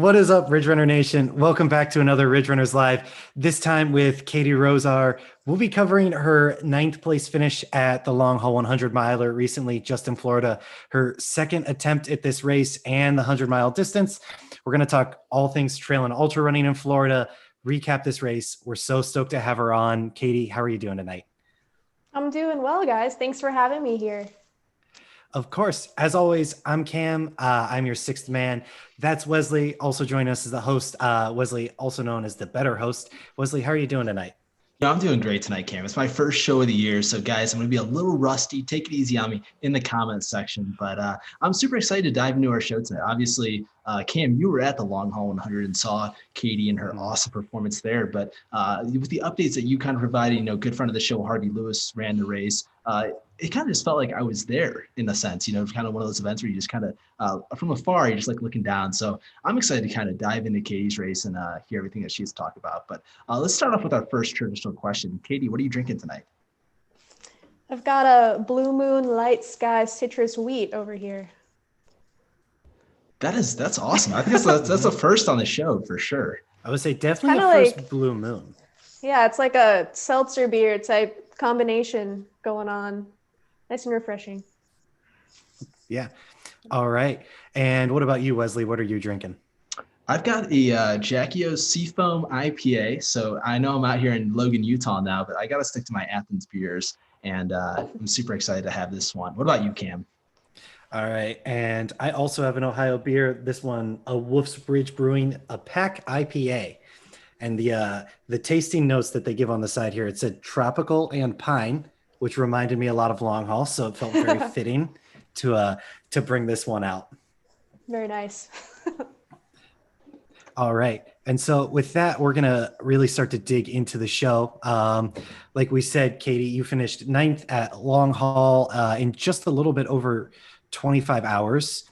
What is up, Ridge Runner Nation? Welcome back to another Ridge Runners Live, this time with Katie Rozar. We'll be covering her ninth place finish at the Long Haul 100 miler recently, just in Florida, her second attempt at this race and the 100-mile distance. We're going to talk all things trail and ultra running in Florida, recap this race. We're so stoked to have her on. Katie, how are you doing tonight? I'm doing well, guys. Thanks for having me here. Of course. As always, I'm Cam. I'm your sixth man. That's Wesley. Also joining us as the host. Wesley, also known as the better host. Wesley, how are you doing tonight? Yeah, I'm doing great tonight, Cam. It's my first show of the year. So, guys, I'm going to be a little rusty. Take it easy on me in the comments section. But I'm super excited to dive into our show tonight. Obviously, Cam, you were at the Long Haul 100 and saw Katie and her awesome performance there. But with the updates that you kind of provided, good friend of the show, Harvey Lewis, ran the race. It kind of just felt like I was there in a sense, kind of one of those events where you just kind of from afar, you're just like looking down. So I'm excited to kind of dive into Katie's race and hear everything that she has to talk about. But let's start off with our first traditional question. Katie, what are you drinking tonight? I've got a Blue Moon Light Sky Citrus Wheat over here. That's awesome. I think that's a first on the show for sure. I would say definitely a first Blue Moon. Yeah, it's like a seltzer beer type combination going on. Nice and refreshing. Yeah. All right. And what about you, Wesley? What are you drinking? I've got a Jackie O's Seafoam IPA. So I know I'm out here in Logan, Utah now, but I got to stick to my Athens beers. And I'm super excited to have this one. What about you, Cam? All right. And I also have an Ohio beer. This one, a Wolf's Bridge Brewing, a Pack IPA. And the tasting notes that they give on the side here, it said tropical and pine, which reminded me a lot of Long Haul. So it felt very fitting to bring this one out. Very nice. All right. And so with that, we're going to really start to dig into the show. Like we said, Katie, you finished ninth at Long Haul in just a little bit over 25 hours.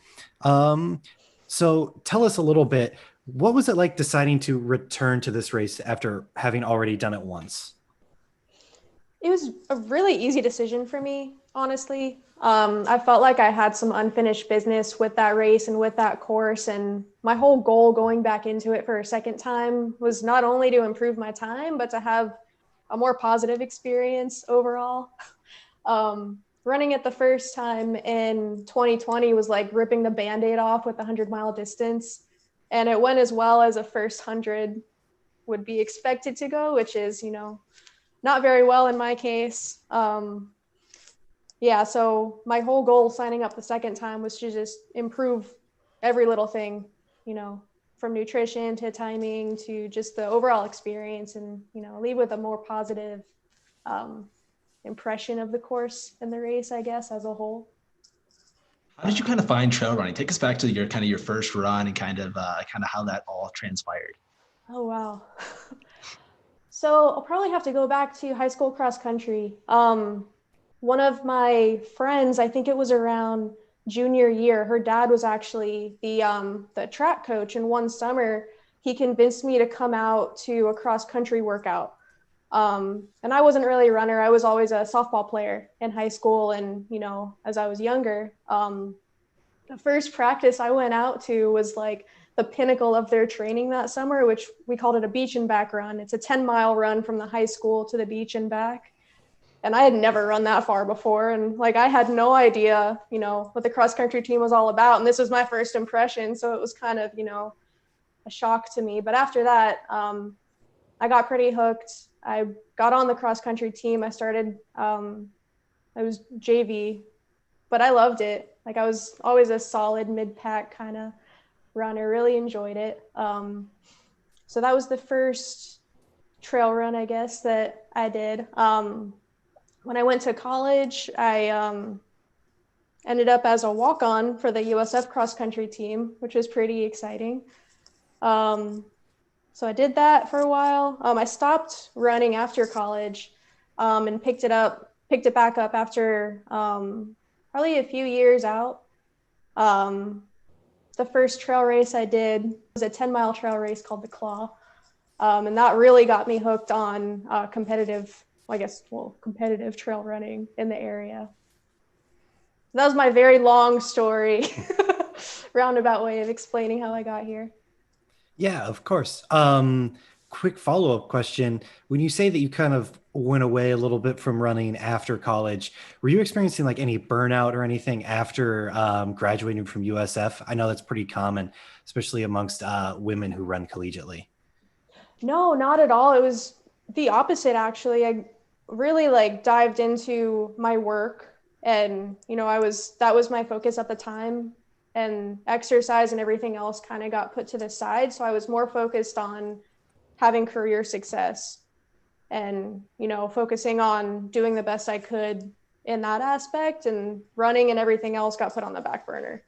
So tell us a little bit, what was it like deciding to return to this race after having already done it once? It was a really easy decision for me, honestly. I felt like I had some unfinished business with that race and with that course. And my whole goal going back into it for a second time was not only to improve my time, but to have a more positive experience overall. Running it the first time in 2020 was like ripping the Band-Aid off with the 100-mile distance. And it went as well as a first 100 would be expected to go, which is, not very well in my case. So my whole goal signing up the second time was to just improve every little thing, from nutrition to timing to just the overall experience and, leave with a more positive impression of the course and the race, I guess, as a whole. How did you kind of find trail running? Take us back to your first run and kind of how that all transpired. Oh, wow. So I'll probably have to go back to high school cross country. One of my friends, I think it was around junior year, her dad was actually the track coach. And one summer, he convinced me to come out to a cross country workout. And I wasn't really a runner. I was always a softball player in high school. And, as I was younger, the first practice I went out to was like the pinnacle of their training that summer, which we called it a beach and back run. It's a 10-mile run from the high school to the beach and back. And I had never run that far before. And I had no idea, what the cross country team was all about. And this was my first impression. So it was kind of, a shock to me. But after that, I got pretty hooked. I got on the cross country team. I started, I was JV, but I loved it. I was always a solid mid-pack kind of runner, really enjoyed it. So that was the first trail run, I guess, that I did. When I went to college, I ended up as a walk-on for the USF cross country team, which was pretty exciting. So I did that for a while. I stopped running after college and picked it back up after probably a few years out. The first trail race I did was a 10-mile trail race called the Claw. And that really got me hooked on competitive trail running in the area. That was my very long story, roundabout way of explaining how I got here. Yeah, of course. Quick follow-up question. When you say that you kind of went away a little bit from running after college, were you experiencing like any burnout or anything after graduating from USF? I know that's pretty common, especially amongst women who run collegiately. No, not at all. It was the opposite, actually. I really like dived into my work, and that was my focus at the time, and exercise and everything else kind of got put to the side. So I was more focused on having career success and, focusing on doing the best I could in that aspect, and running and everything else got put on the back burner.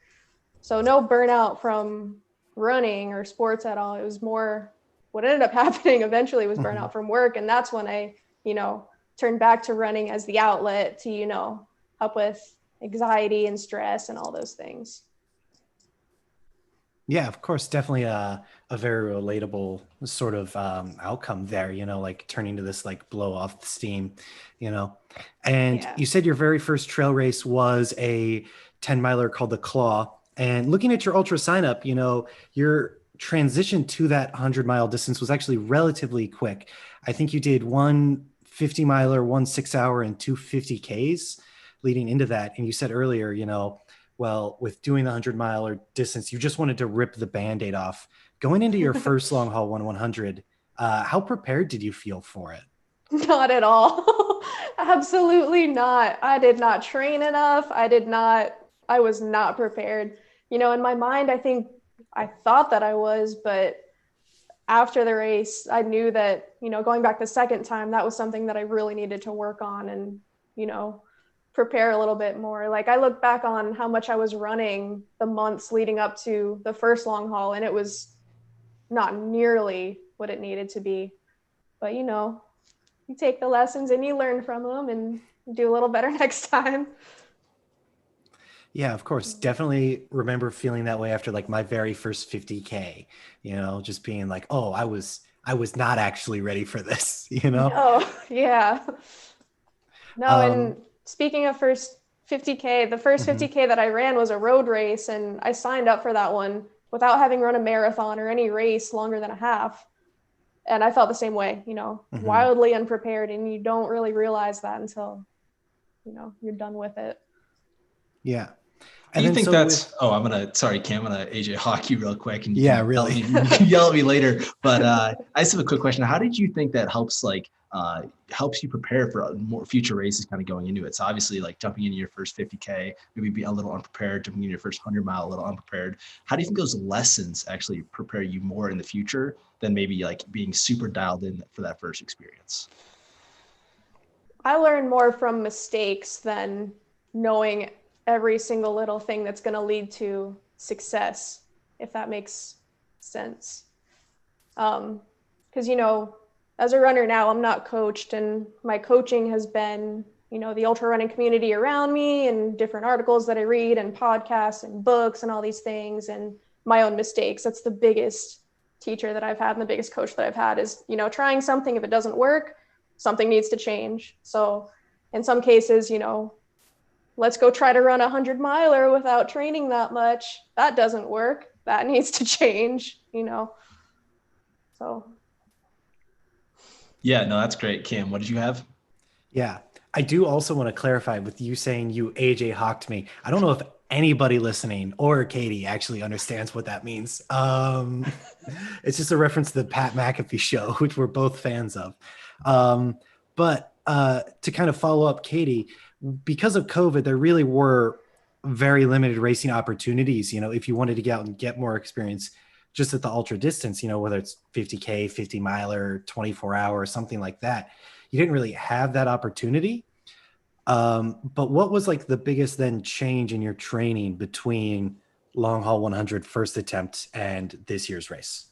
So no burnout from running or sports at all. It was more what ended up happening eventually was Mhm. burnout from work. And that's when I, turned back to running as the outlet to, help with anxiety and stress and all those things. Yeah, of course, definitely a very relatable sort of outcome there, like turning to this like blow off the steam, you know. And Yeah. you said your very first trail race was a 10 miler called the Claw. And looking at your ultra sign up, your transition to that 100-mile distance was actually relatively quick. I think you did one 50 miler, one 6 hour, and two 50Ks leading into that. And you said earlier, well, with doing the 100-mile or distance, you just wanted to rip the band-aid off. Going into your first long haul 100, how prepared did you feel for it? Not at all. Absolutely not. I did not train enough. I was not prepared. In my mind, I think I thought that I was, but after the race, I knew that, going back the second time, that was something that I really needed to work on and, you know, prepare a little bit more. Like I look back on how much I was running the months leading up to the first long haul, and it was not nearly what it needed to be. But, you take the lessons and you learn from them and do a little better next time. Yeah, of course. Definitely remember feeling that way after like my very first 50K, just being like, oh, I was not actually ready for this, No, yeah. No, and Um, speaking of first 50K, the first mhm, 50K that I ran was a road race, and I signed up for that one without having run a marathon or any race longer than a half. And I felt the same way, mhm. wildly unprepared, and you don't really realize that until, you're done with it. Yeah. Do And you then think so with, that's? Oh, sorry, Cam. I'm gonna AJ Hawk you real quick, and you yeah, can yell at really. me. You can yell at me later. But I just have a quick question. How did you think that helps, helps you prepare for more future races, kind of going into it? So obviously, like jumping into your first 50K, maybe be a little unprepared. Jumping into your first 100-mile, a little unprepared. How do you think those lessons actually prepare you more in the future than maybe like being super dialed in for that first experience? I learned more from mistakes than knowing every single little thing that's going to lead to success, if that makes sense. Because, as a runner now, I'm not coached, and my coaching has been, the ultra running community around me and different articles that I read and podcasts and books and all these things, and my own mistakes. That's the biggest teacher that I've had and the biggest coach that I've had is, trying something. If it doesn't work, something needs to change. So in some cases, let's go try to run 100-miler without training that much. That doesn't work. That needs to change. So Yeah, no, that's great. Cam, what did you have? Yeah. I do also want to clarify with you saying you AJ hawked me. I don't know if anybody listening or Katie actually understands what that means. It's just a reference to the Pat McAfee show, which we're both fans of. But to kind of follow up, Katie, because of COVID, there really were very limited racing opportunities. If you wanted to get out and get more experience just at the ultra distance, whether it's 50K, 50 miler, 24 hour, something like that, you didn't really have that opportunity. But what was like the biggest then change in your training between long haul 100 first attempt and this year's race?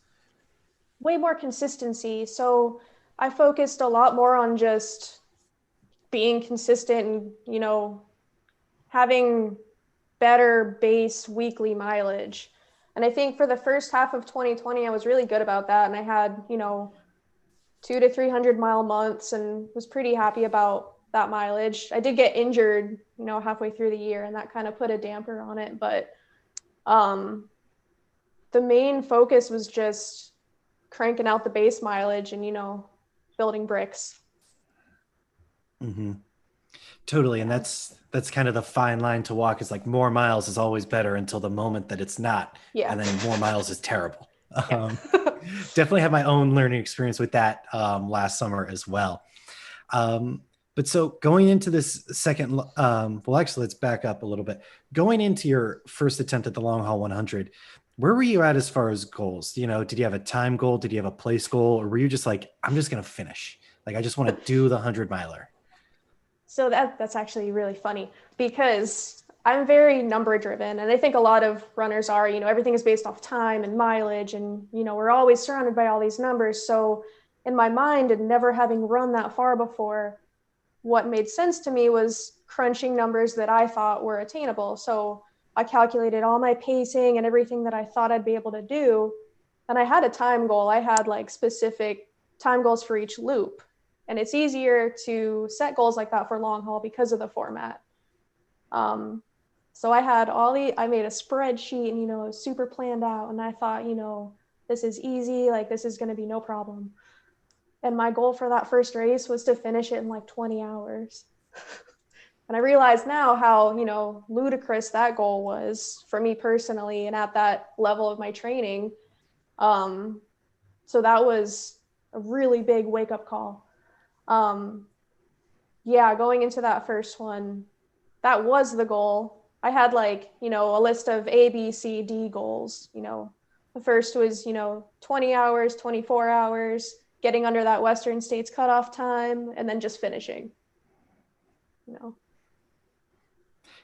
way more consistency. So I focused a lot more on just being consistent and, having better base weekly mileage. And I think for the first half of 2020, I was really good about that. And I had, 200 to 300 mile months and was pretty happy about that mileage. I did get injured, halfway through the year, and that kind of put a damper on it. But the main focus was just cranking out the base mileage and, building bricks. Mm-hmm. Totally. And that's kind of the fine line to walk, is like more miles is always better until the moment that it's not. Yeah. And then more miles is terrible. Yeah. Definitely have my own learning experience with that last summer as well. But so going into this second, well, actually, let's back up a little bit. Going into your first attempt at the long haul 100, where were you at as far as goals? Did you have a time goal? Did you have a place goal? Or were you just like, I'm just going to finish? Like, I just want to do the 100-miler. So that's actually really funny because I'm very number driven. And I think a lot of runners are, everything is based off time and mileage. And, we're always surrounded by all these numbers. So in my mind, and never having run that far before, what made sense to me was crunching numbers that I thought were attainable. So I calculated all my pacing and everything that I thought I'd be able to do. And I had a time goal. I had like specific time goals for each loop. And it's easier to set goals like that for long haul because of the format. So I had I made a spreadsheet and, it was super planned out. And I thought, this is easy. Like, this is going to be no problem. And my goal for that first race was to finish it in like 20 hours. And I realize now how, ludicrous that goal was for me personally and at that level of my training. So that was a really big wake-up call. Going into that first one, that was the goal. I had like, a list of A, B, C, D goals. The first was, 20 hours, 24 hours, getting under that Western States cutoff time, and then just finishing.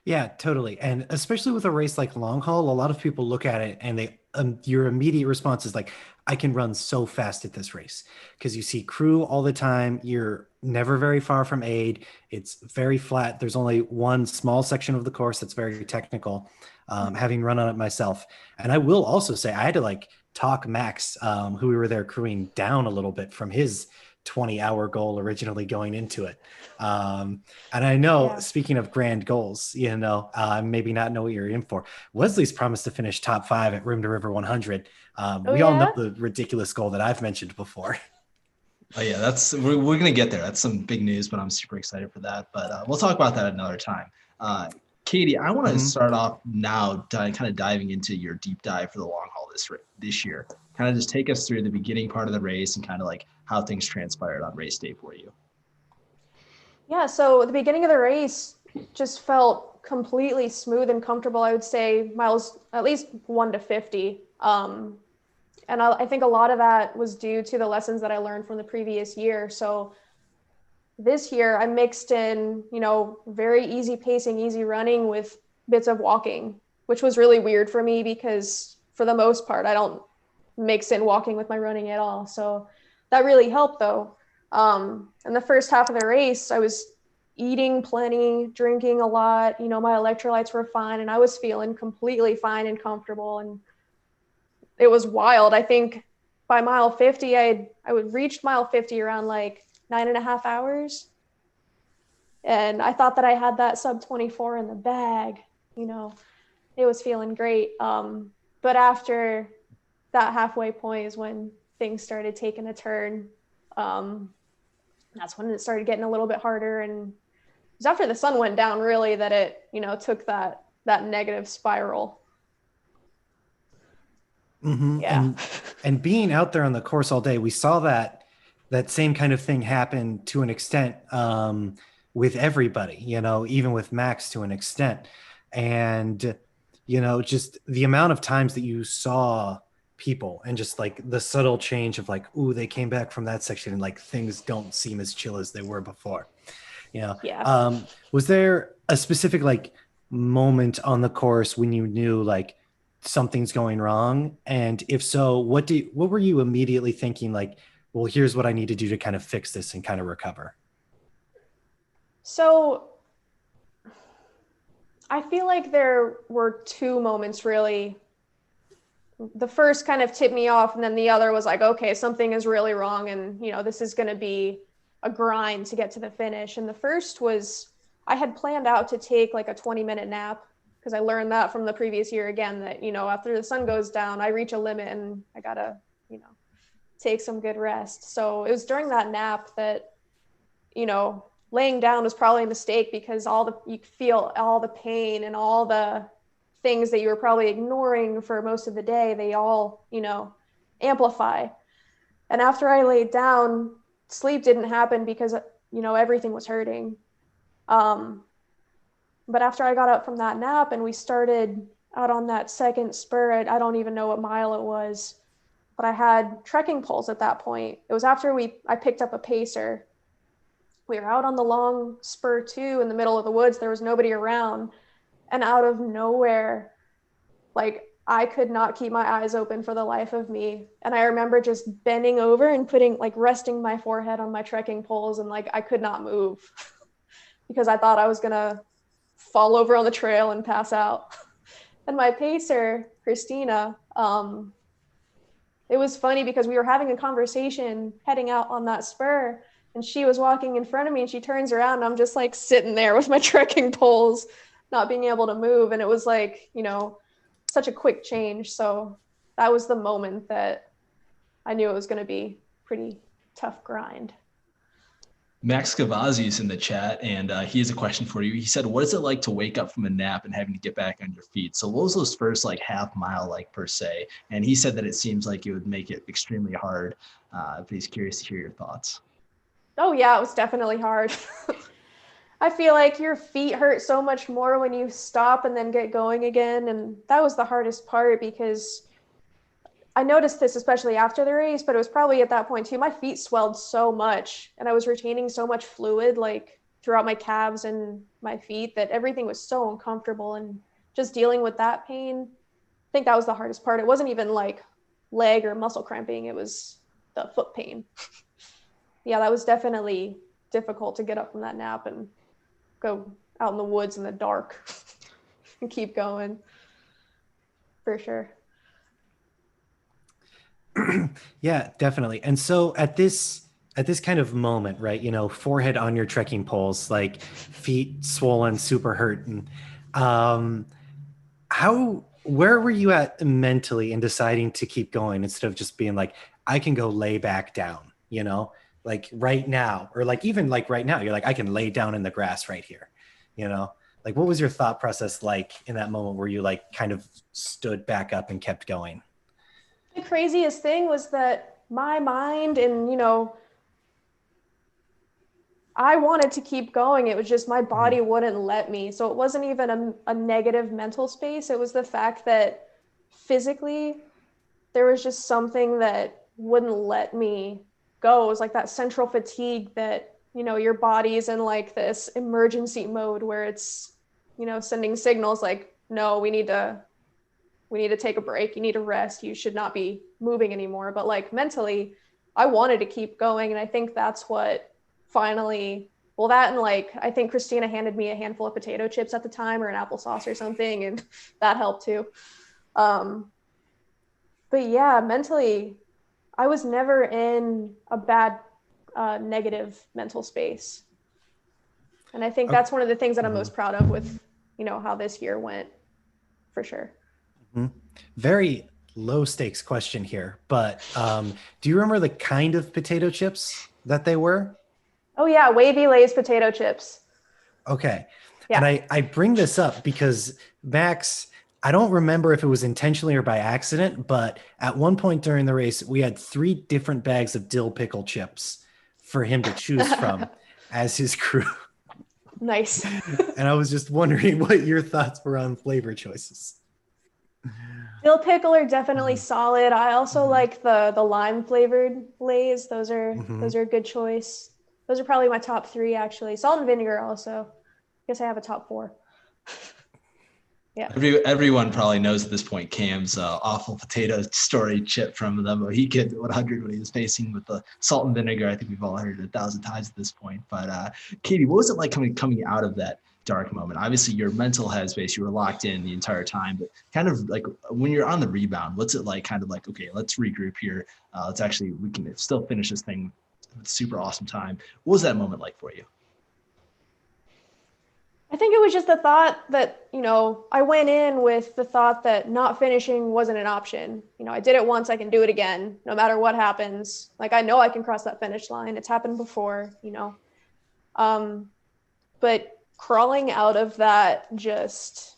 Yeah, totally. And especially with a race like long haul, a lot of people look at it and your immediate response is like, I can run so fast at this race, because you see crew all the time. You're never very far from aid. It's very flat. There's only one small section of the course that's very technical, having run on it myself. And I will also say I had to like talk Max, who we were there crewing, down a little bit from his 20-hour goal originally going into it. And I know, speaking of grand goals, maybe not know what you're in for. Wesley's promised to finish top 5 at Rim to River 100. We all know the ridiculous goal that I've mentioned before. Oh yeah, we're gonna get there. That's some big news, but I'm super excited for that. But we'll talk about that another time. Katie, I want to start off now, kind of diving into your deep dive for the long haul this year. Kind of just take us through the beginning part of the race and kind of like how things transpired on race day for you. Yeah, so the beginning of the race just felt completely smooth and comfortable. I would say miles at least 1 to 50. And I think a lot of that was due to the lessons that I learned from the previous year. So this year I mixed in, very easy pacing, easy running with bits of walking, which was really weird for me because for the most part, I don't mix in walking with my running at all. So that really helped though. In the first half of the race, I was eating plenty, drinking a lot, my electrolytes were fine and I was feeling completely fine and comfortable. And it was wild. I think by mile 50, I would reach mile 50 around like 9.5 hours. And I thought that I had that sub 24 in the bag, it was feeling great. But after that halfway point is when things started taking a turn. That's when it started getting a little bit harder. And it was after the sun went down really that it, took that negative spiral. Mm-hmm. Yeah. And being out there on the course all day, we saw that same kind of thing happen to an extent, with everybody, even with Max to an extent. And, just the amount of times that you saw people and just like the subtle change of like, ooh, they came back from that section and like things don't seem as chill as they were before. Yeah. Was there a specific like moment on the course when you knew like something's going wrong? And if so, what were you immediately thinking like, well, here's what I need to do to kind of fix this and kind of recover? So I feel like there were 2 moments really. The first kind of tipped me off and then the other was like, okay, something is really wrong. And, this is going to be a grind to get to the finish. And the first was I had planned out to take like a 20-minute nap because I learned that from the previous year again that, after the sun goes down, I reach a limit and I gotta, take some good rest. So it was during that nap that, you know, laying down was probably a mistake because you feel all the pain and all the things that you were probably ignoring for most of the day, they all, you know, amplify. And after I laid down, sleep didn't happen because, you know, everything was hurting. But after I got up from that nap and we started out on that second spur, I don't even know what mile it was, but I had trekking poles at that point. It was after I picked up a pacer. We were out on the long spur 2 in the middle of the woods. There was nobody around. And out of nowhere, like, I could not keep my eyes open for the life of me. And I remember just bending over and resting my forehead on my trekking poles, and like I could not move because I thought I was gonna fall over on the trail and pass out. And my pacer, Christina, it was funny because we were having a conversation heading out on that spur, and she was walking in front of me, and she turns around, and I'm just like sitting there with my trekking poles, not being able to move. And it was like, you know, such a quick change. So that was the moment that I knew it was going to be pretty tough grind. Max Cavazzi is in the chat, and he has a question for you. He said, what is it like to wake up from a nap and having to get back on your feet? So what was those first like half mile like per se? And he said that it seems like it would make it extremely hard, but he's curious to hear your thoughts. Oh yeah, it was definitely hard. I feel like your feet hurt so much more when you stop and then get going again. And that was the hardest part because I noticed this especially after the race, but it was probably at that point too. My feet swelled so much and I was retaining so much fluid like throughout my calves and my feet that everything was so uncomfortable. And just dealing with that pain, I think that was the hardest part. It wasn't even like leg or muscle cramping, it was the foot pain. Yeah, that was definitely difficult to get up from that nap and go out in the woods in the dark and keep going, for sure. Yeah, definitely. And so at this kind of moment, right, you know, forehead on your trekking poles, like feet swollen, super hurting. Where were you at mentally in deciding to keep going instead of just being like, I can go lay back down, you know, like right now, or like even like right now, you're like, I can lay down in the grass right here, you know? Like, what was your thought process like in that moment where you like kind of stood back up and kept going? The craziest thing was that my mind and, you know, I wanted to keep going. It was just my body wouldn't let me. So it wasn't even a negative mental space. It was the fact that physically there was just something that wouldn't let me go. It was like that central fatigue that, you know, your body's in like this emergency mode where it's, you know, sending signals like, no, we need to take a break. You need to rest. You should not be moving anymore. But like mentally, I wanted to keep going. And I think that's what finally, well, that and like, I think Christina handed me a handful of potato chips at the time or an applesauce or something. And that helped too. But yeah, mentally, I was never in a bad, negative mental space. And I think that's one of the things that I'm most proud of with, you know, how this year went, for sure. Very low stakes question here, but do you remember the kind of potato chips that they were? Oh yeah, Wavy Lay's potato chips. Okay. Yeah. And I bring this up because Max, I don't remember if it was intentionally or by accident, but at one point during the race, we had 3 different bags of dill pickle chips for him to choose from as his crew. Nice. And I was just wondering what your thoughts were on flavor choices. Dill pickle are definitely solid. I also like the lime flavored Lays. Those are a good choice. Those are probably my top 3 actually. Salt and vinegar also. I guess I have a top 4. Yeah. Everyone probably knows at this point Cam's awful potato story chip from the Mohican 100 when he was facing with the salt and vinegar. I think we've all heard it 1,000 times at this point. But Katie, what was it like coming out of that dark moment? Obviously, your mental headspace, you were locked in the entire time, but kind of like when you're on the rebound, what's it like? Kind of like, okay, let's regroup here. We can still finish this thing with super awesome time. What was that moment like for you? I I think it was just the thought that, you know, I went in with the thought that not finishing wasn't an option. You know, I did it once, I can do it again, no matter what happens. Like, I know I can cross that finish line. It's happened before, you know. But crawling out of that just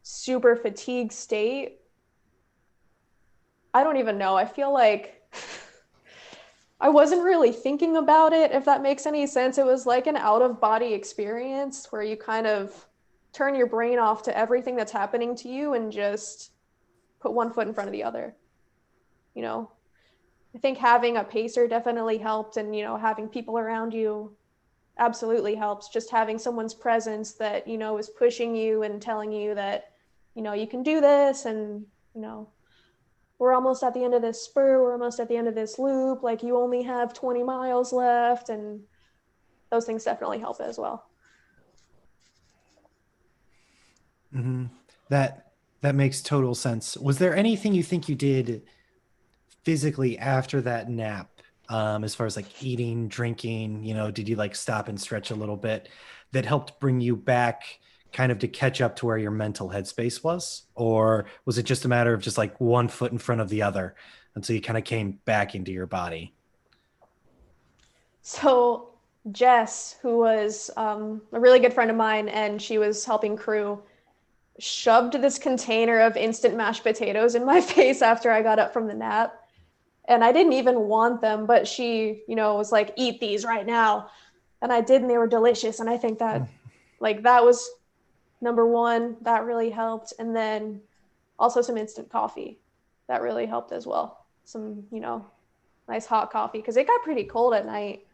super fatigued state, I don't even know. I feel like I wasn't really thinking about it, if that makes any sense. It was like an out of body experience where you kind of turn your brain off to everything that's happening to you and just put one foot in front of the other. You know, I think having a pacer definitely helped, and, you know, having people around you absolutely helps. Just having someone's presence that, you know, is pushing you and telling you that, you know, you can do this, and, you know, we're almost at the end of this spur, we're almost at the end of this loop, like you only have 20 miles left, and those things definitely help as well. Mm-hmm. That makes total sense. Was there anything you think you did physically after that nap, as far as like eating, drinking, you know, did you like stop and stretch a little bit that helped bring you back kind of to catch up to where your mental headspace was? Or was it just a matter of just like one foot in front of the other until you kind of came back into your body? So Jess, who was a really good friend of mine, and she was helping crew, shoved this container of instant mashed potatoes in my face after I got up from the nap. And I didn't even want them, but she, you know, was like, eat these right now. And I did, and they were delicious. And I think that, like, that was number one. That really helped. And then also some instant coffee. That really helped as well. Some, you know, nice hot coffee, because it got pretty cold at night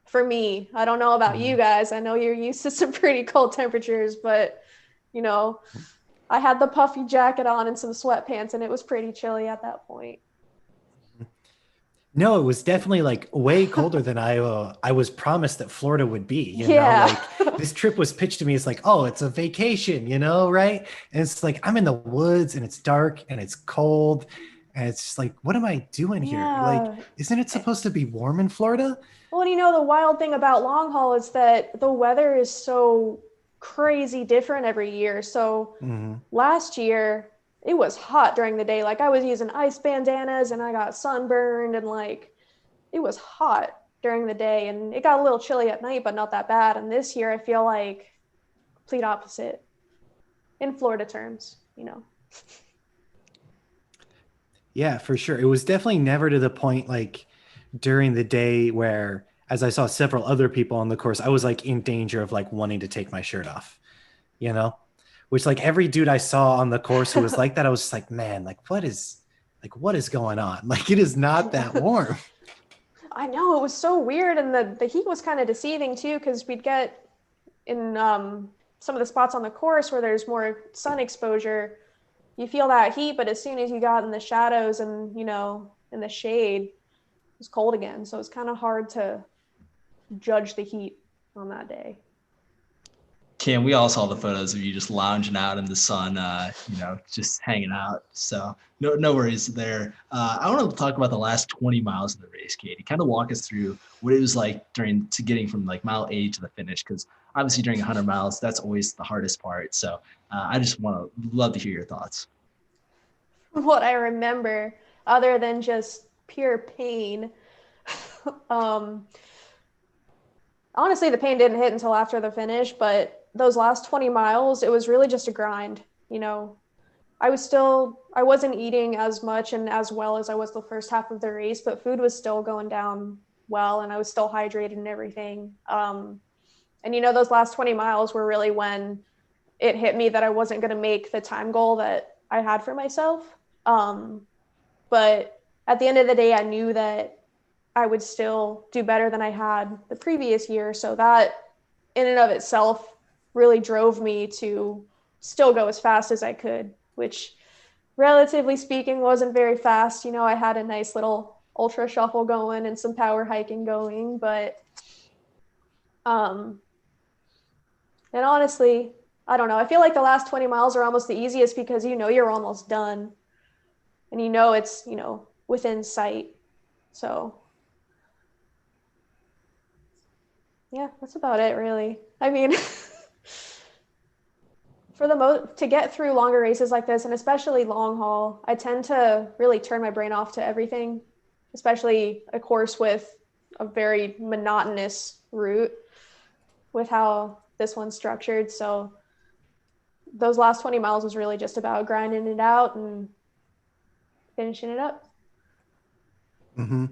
for me. I don't know about you guys. I know you're used to some pretty cold temperatures, but, you know, I had the puffy jacket on and some sweatpants, and it was pretty chilly at that point. No, it was definitely like way colder than I was promised that Florida would be, you know, Yeah. like this trip was pitched to me as like, oh, it's a vacation, you know, right? And it's like I'm in the woods and it's dark and it's cold and it's just like, what am I doing here? Like, Yeah. isn't it supposed to be warm in Florida? Well, and you know, the wild thing about long haul is that the weather is so crazy different every year. So Mhm. last year, it was hot during the day. Like, I was using ice bandanas and I got sunburned, and like it was hot during the day, and it got a little chilly at night, but not that bad. And this year I feel like complete opposite in Florida terms, you know. Yeah, for sure. It was definitely never to the point like during the day where, as I saw several other people on the course, I was like in danger of like wanting to take my shirt off, you know? Which like every dude I saw on the course who was like that, I was just like, man, what is going on? Like it is not that warm. I know, it was so weird, and the heat was kind of deceiving too, because we'd get in some of the spots on the course where there's more sun exposure, you feel that heat, but as soon as you got in the shadows and, you know, in the shade, it was cold again. So it's kind of hard to judge the heat on that day. Cam, we all saw the photos of you just lounging out in the sun, you know, just hanging out. So no worries there. I want to talk about the last 20 miles of the race, Katie. Kind of walk us through what it was like getting from like mile 8 to the finish, because obviously during 100 miles, that's always the hardest part. So I just love to hear your thoughts. What I remember, other than just pure pain, um, honestly, the pain didn't hit until after the finish, but those last 20 miles, it was really just a grind. You know, I wasn't eating as much and as well as I was the first half of the race, but food was still going down well, and I was still hydrated and everything. And, you know, those last 20 miles were really when it hit me that I wasn't going to make the time goal that I had for myself. But at the end of the day, I knew that I would still do better than I had the previous year. So that in and of itself really drove me to still go as fast as I could, which relatively speaking wasn't very fast. You know, I had a nice little ultra shuffle going and some power hiking going, but um and honestly, I don't know. I feel like the last 20 miles are almost the easiest because you know you're almost done and you know it's, you know, within sight. So yeah, that's about it really. I mean, to get through longer races like this, and especially long haul, I tend to really turn my brain off to everything, especially a course with a very monotonous route with how this one's structured. So those last 20 miles was really just about grinding it out and finishing it up. Mm-hmm.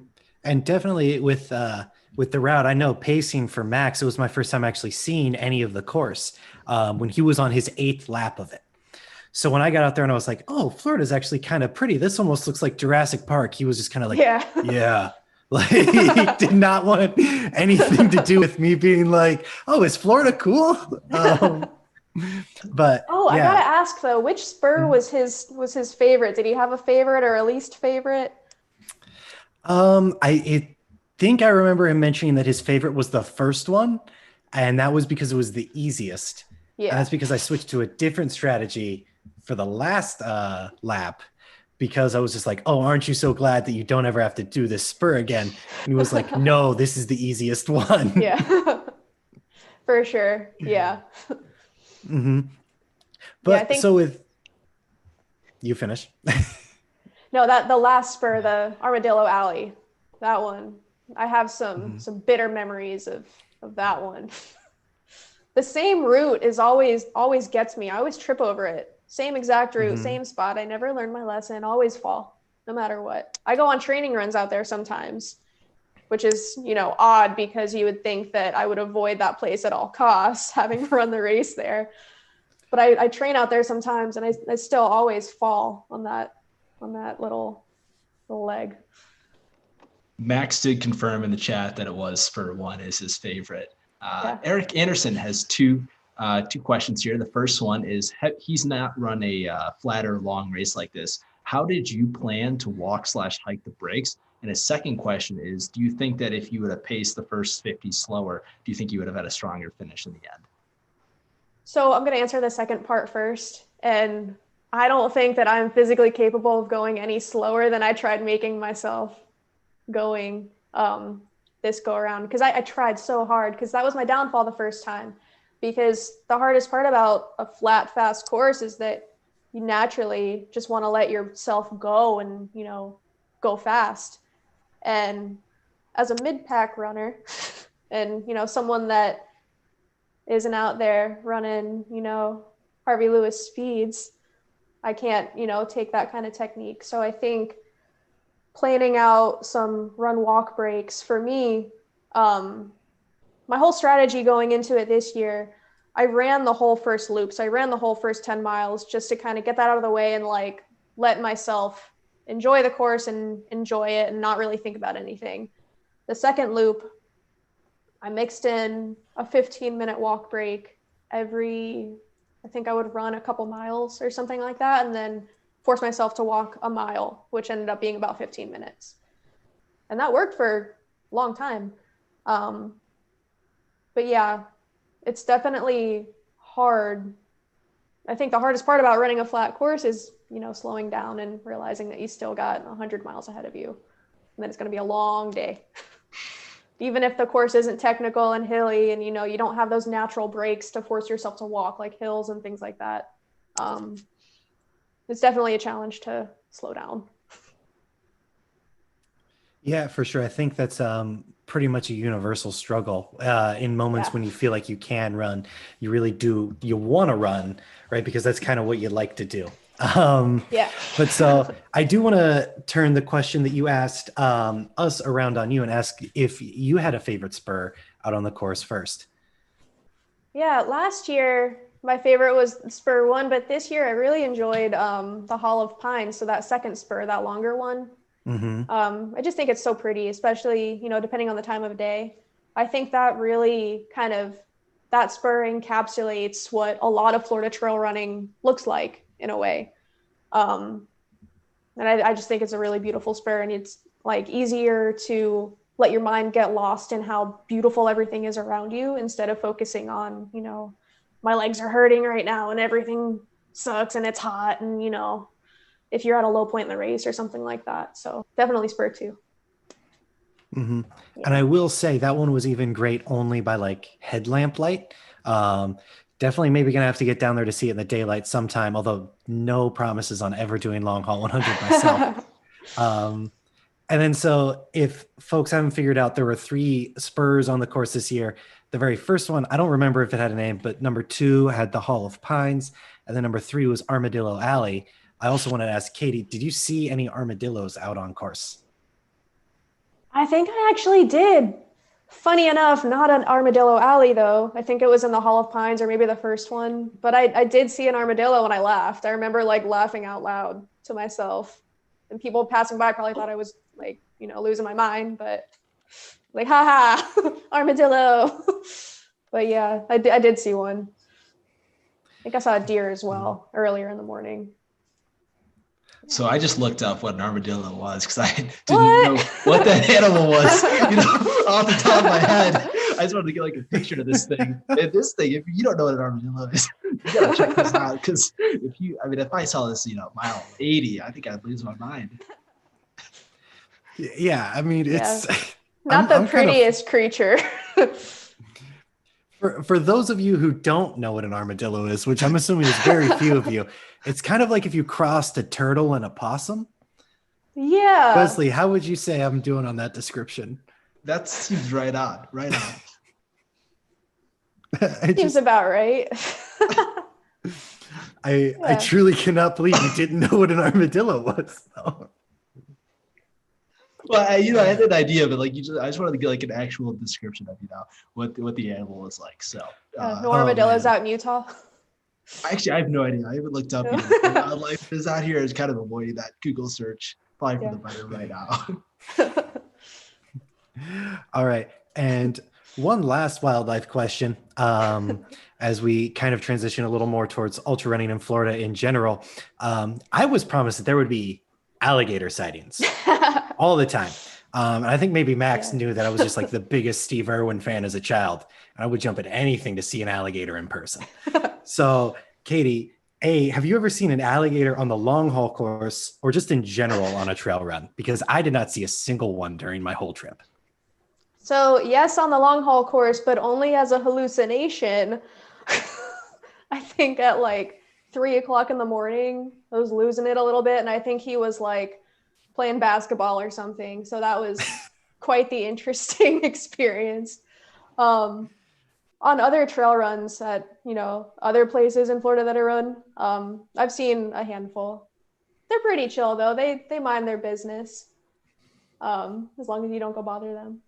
And definitely with the route, I know pacing for Max, it was my first time actually seeing any of the course when he was on his 8th lap of it. So when I got out there and I was like, oh, Florida's actually kind of pretty. This almost looks like Jurassic Park. He was just kind of like, yeah. Like he did not want anything to do with me being like, oh, is Florida cool? But I gotta ask though, which spur was his favorite? Did he have a favorite or a least favorite? I think I remember him mentioning that his favorite was the first one, and that was because it was the easiest. Yeah. And that's because I switched to a different strategy for the last lap, because I was just like, oh, aren't you so glad that you don't ever have to do this spur again? And he was like, no, this is the easiest one. Yeah. For sure. Yeah. Mm-hmm. But so with you finish. No, the last spur, the Armadillo Alley, that one, I have some bitter memories of that one. The same route is always gets me. I always trip over it. Same exact route, same spot. I never learned my lesson, always fall, no matter what. I go on training runs out there sometimes, which is, odd because you would think that I would avoid that place at all costs, having run the race there. But I train out there sometimes, and I still always fall on that little leg. Max did confirm in the chat that it was spur 1 is his favorite. Eric Anderson has two questions here. The first one is, he's not run a flat or long race like this. How did you plan to walk/hike the breaks? And his second question is, do you think that if you would have paced the first 50 slower, do you think you would have had a stronger finish in the end? So I'm going to answer the second part first. And I don't think that I'm physically capable of going any slower than I tried making myself going this go around, because I tried so hard, because that was my downfall the first time. Because the hardest part about a flat, fast course is that you naturally just want to let yourself go and, go fast. And as a mid-pack runner and, someone that isn't out there running, Harvey Lewis speeds, I can't, take that kind of technique. So I think planning out some run walk breaks for me, my whole strategy going into it this year, I ran the whole first loop. So I ran the whole first 10 miles just to kind of get that out of the way and let myself enjoy the course and enjoy it and not really think about anything. The second loop, I mixed in a 15-minute walk break I think I would run a couple miles or something like that, and then force myself to walk a mile, which ended up being about 15 minutes. And that worked for a long time. But yeah, it's definitely hard. I think the hardest part about running a flat course is, slowing down and realizing that you still got 100 miles ahead of you. And then it's going to be a long day. Even if the course isn't technical and hilly and, you don't have those natural breaks to force yourself to walk, like hills and things like that. It's definitely a challenge to slow down. Yeah, for sure. I think that's pretty much a universal struggle in moments when you feel like you can run. You really do. You want to run, right? Because that's kind of what you like to do. But so I do want to turn the question that you asked us around on you and ask if you had a favorite spur out on the course first. Yeah, last year my favorite was spur 1, but this year I really enjoyed the Hall of Pines. So that second spur, that longer one. I just think it's so pretty, especially, depending on the time of day. I think that really that spur encapsulates what a lot of Florida trail running looks like in a way. And I just think it's a really beautiful spur, and it's easier to let your mind get lost in how beautiful everything is around you instead of focusing on, my legs are hurting right now and everything sucks and it's hot and, if you're at a low point in the race or something like that. So definitely spur 2. Mm-hmm. Yeah. And I will say that one was even great only by headlamp light. Definitely maybe gonna have to get down there to see it in the daylight sometime, although no promises on ever doing long haul 100 myself. Um, and then so if folks haven't figured out, there were 3 spurs on the course this year. The very first one, I don't remember if it had a name, but number 2 had the Hall of Pines, and then number 3 was Armadillo Alley. I also wanted to ask Katie, did you see any armadillos out on course? I think I actually did. Funny enough, not an Armadillo Alley though. I think it was in the Hall of Pines or maybe the first one. But I did see an armadillo when I laughed. I remember like laughing out loud to myself. And people passing by probably thought I was like, losing my mind, but like, haha, armadillo. But yeah, I did see one. I think I saw a deer as well earlier in the morning. So I just looked up what an armadillo was because I didn't know what that animal was, off the top of my head. I just wanted to get like a picture of this thing. And this thing, if you don't know what an armadillo is, you gotta check this out. Because if I saw this, mile 80, I think I'd lose my mind. Yeah, I mean, it's not the prettiest creature. For those of you who don't know what an armadillo is, which I'm assuming is very few of you, it's kind of like if you crossed a turtle and a possum. Yeah. Wesley, how would you say I'm doing on that description? That seems right on. Seems about right. I truly cannot believe you didn't know what an armadillo was. Well, I had an idea, but I just wanted to get like an actual description of what the animal was like. So no armadillos out in Utah. Actually, I have no idea. I haven't looked up. Wildlife is out here. Is kind of avoiding that Google search probably for the better right now. All right, and one last wildlife question. As we kind of transition a little more towards ultra running in Florida in general, I was promised that there would be alligator sightings all the time. And I think maybe Max knew that I was just like the biggest Steve Irwin fan as a child. And I would jump at anything to see an alligator in person. So Katie, have you ever seen an alligator on the long haul course or just in general on a trail run? Because I did not see a single one during my whole trip. So yes, on the long haul course, but only as a hallucination. I think at like 3:00 in the morning, I was losing it a little bit. And I think he was like playing basketball or something. So that was quite the interesting experience. On other trail runs at, other places in Florida that I run, I've seen a handful. They're pretty chill though. They mind their business. As long as you don't go bother them.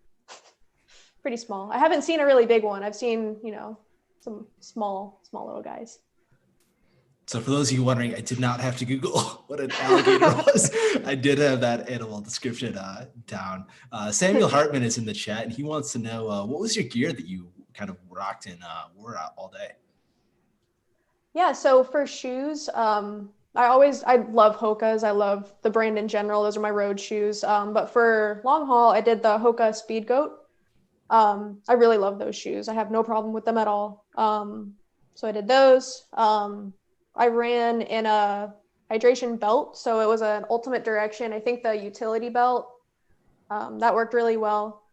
Pretty small. I haven't seen a really big one. I've seen, some small little guys. So for those of you wondering, I did not have to Google what an alligator was. I did have that animal description down. Samuel Hartman is in the chat, and he wants to know what was your gear that you kind of rocked and wore out all day? Yeah, so for shoes, I love Hoka's. I love the brand in general. Those are my road shoes. But for long haul, I did the Hoka Speed Goat. I really love those shoes. I have no problem with them at all. So I did those. I ran in a hydration belt. So it was an Ultimate Direction. I think the utility belt, that worked really well.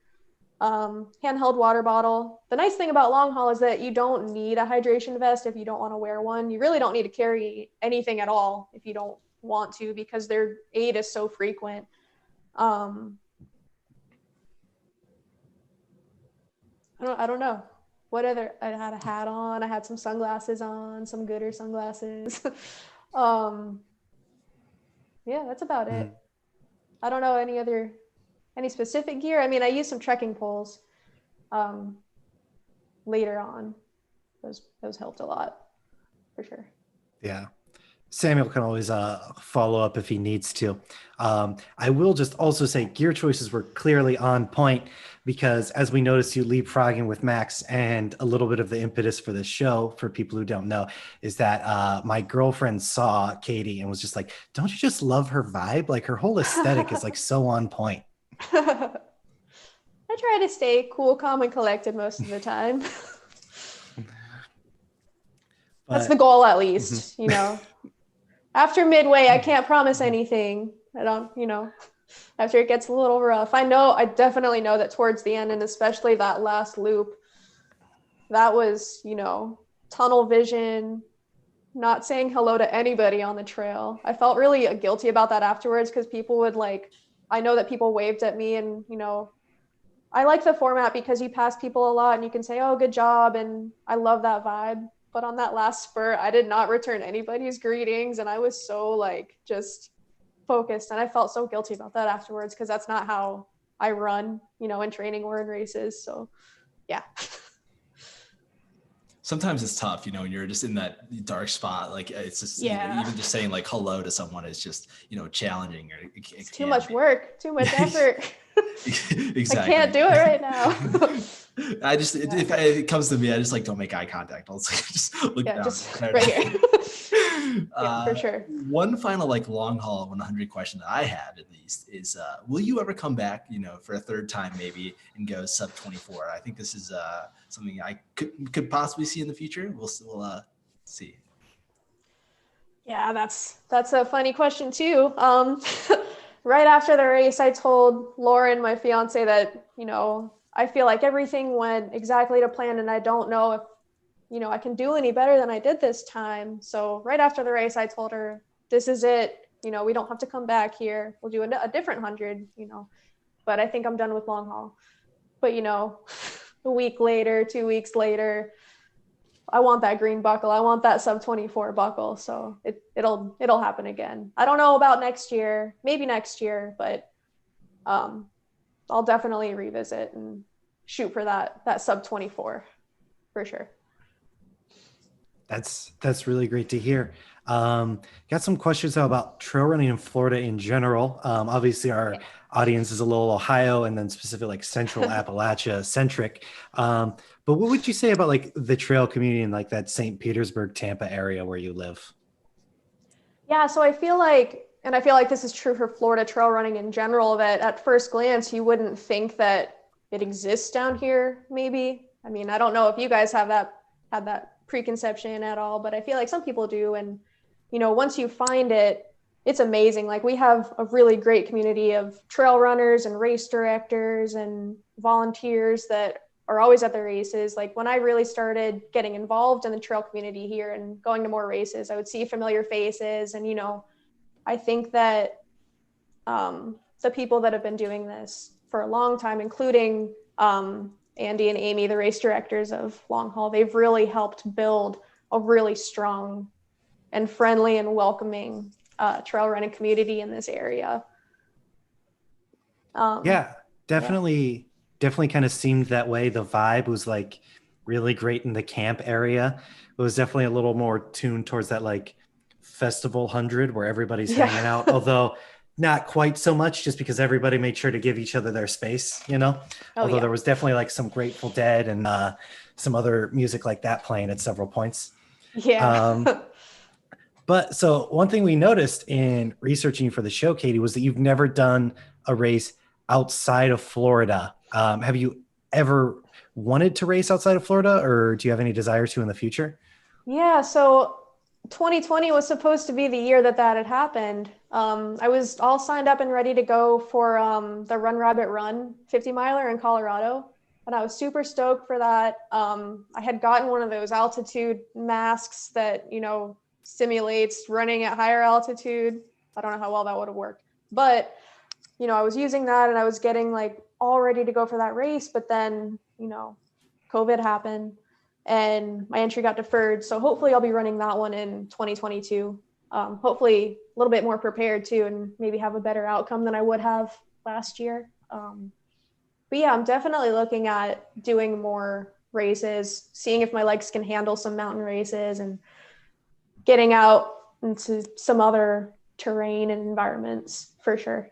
Handheld water bottle. The nice thing about long haul is that you don't need a hydration vest if you don't want to wear one. You really don't need to carry anything at all if you don't want to, because their aid is so frequent. I don't know. What other, I had a hat on, I had some sunglasses on, some Gooder sunglasses. Yeah, that's about it. I don't know any specific gear. I mean, I used some trekking poles later on. Those helped a lot for sure. Yeah. Samuel can always follow up if he needs to. I will just also say gear choices were clearly on point, because as we noticed you leapfrogging with Max, and a little bit of the impetus for this show, for people who don't know, is that my girlfriend saw Katie and was just like, don't you just love her vibe? Like her whole aesthetic is like so on point. I try to stay cool, calm, and collected most of the time. That's the goal, at least, After midway, I can't promise anything. I don't, after it gets a little rough. I definitely know that towards the end, and especially that last loop, that was, tunnel vision, not saying hello to anybody on the trail. I felt really guilty about that afterwards because people would like, I know that people waved at me and, you know, I like the format because you pass people a lot and you can say, oh, good job. And I love that vibe. But on that last spurt, I did not return anybody's greetings. And I was so like just focused. And I felt so guilty about that afterwards because that's not how I run, you know, in training or in races. So yeah. Sometimes it's tough, you know, when you're just in that dark spot. Like it's just, you know, even just saying like hello to someone is just, you know, challenging. Or it's too much work, too much effort. Exactly. I can't do it right now. I just, if it comes to me, I just like don't make eye contact. I'll just look down. Just right here. Yeah, for sure. One final like long haul 100 question that I have at least is, will you ever come back, you know, for a third time maybe and go sub 24? I think this is something I could possibly see in the future. We'll see. Yeah, that's a funny question too. Right after the race, I told Lauren, my fiance, that, you know, I feel like everything went exactly to plan and I don't know if, you know, I can do any better than I did this time. So right after the race, I told her, this is it. You know, we don't have to come back here. We'll do a different 100, you know, but I think I'm done with long haul. But, you know, a week later, 2 weeks later, I want that green buckle. I want that sub 24 buckle. So it'll happen again. I don't know about next year, maybe next year, but I'll definitely revisit and shoot for that sub 24 for sure. That's really great to hear. Got some questions about trail running in Florida in general. Obviously our audience is a little Ohio and then specific like central Appalachia centric. But what would you say about like the trail community in like that St. Petersburg, Tampa area where you live? Yeah, so I feel like this is true for Florida trail running in general, that at first glance, you wouldn't think that it exists down here, maybe. I mean, I don't know if you guys had that preconception at all, but I feel like some people do. And, you know, once you find it, it's amazing. Like we have a really great community of trail runners and race directors and volunteers that are always at the races. Like when I really started getting involved in the trail community here and going to more races, I would see familiar faces. And, you know, I think that the people that have been doing this for a long time, including Andy and Amy, the race directors of long haul, they've really helped build a really strong and friendly and welcoming trail running community in this area. Yeah, definitely kind of seemed that way. The vibe was like really great in the camp area. It was definitely a little more tuned towards that like festival 100 where everybody's hanging out, although not quite so much, just because everybody made sure to give each other their space, you know. Although there was definitely like some Grateful Dead and some other music like that playing at several points. But so one thing we noticed in researching for the show, Katie, was that you've never done a race outside of Florida. Have you ever wanted to race outside of Florida, or do you have any desire to in the future? Yeah, so 2020 was supposed to be the year that had happened. I was all signed up and ready to go for the Run Rabbit Run 50 miler in Colorado. And I was super stoked for that. I had gotten one of those altitude masks that, you know, simulates running at higher altitude. I don't know how well that would have worked, but, you know, I was using that and I was getting like all ready to go for that race. But then, you know, COVID happened and my entry got deferred. So hopefully I'll be running that one in 2022. Hopefully a little bit more prepared too, and maybe have a better outcome than I would have last year. But yeah, I'm definitely looking at doing more races, seeing if my legs can handle some mountain races and getting out into some other terrain and environments for sure.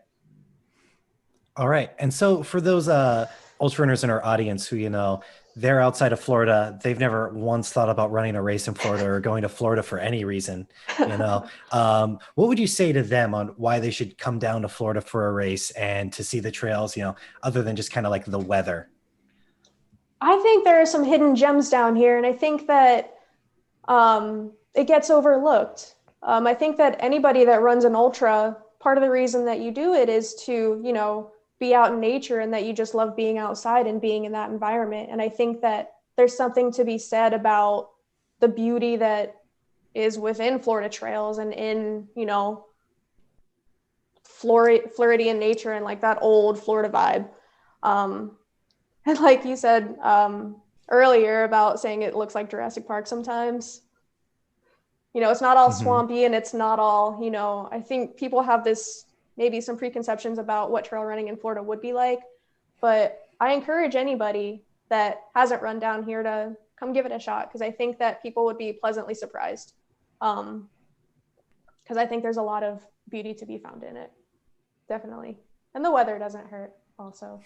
All right. And so for those ultra runners in our audience who, you know, they're outside of Florida, they've never once thought about running a race in Florida or going to Florida for any reason, you know, what would you say to them on why they should come down to Florida for a race and to see the trails, you know, other than just kind of like the weather? I think there are some hidden gems down here. And I think that it gets overlooked. I think that anybody that runs an ultra, part of the reason that you do it is to, you know, be out in nature and that you just love being outside and being in that environment. And I think that there's something to be said about the beauty that is within Florida trails and in, Floridian nature and like that old Florida vibe. And like you said earlier about saying it looks like Jurassic Park sometimes, it's not all swampy and it's not all, I think people have maybe some preconceptions about what trail running in Florida would be like, but I encourage anybody that hasn't run down here to come give it a shot, because I think that people would be pleasantly surprised, because I think there's a lot of beauty to be found in it, definitely. And the weather doesn't hurt also.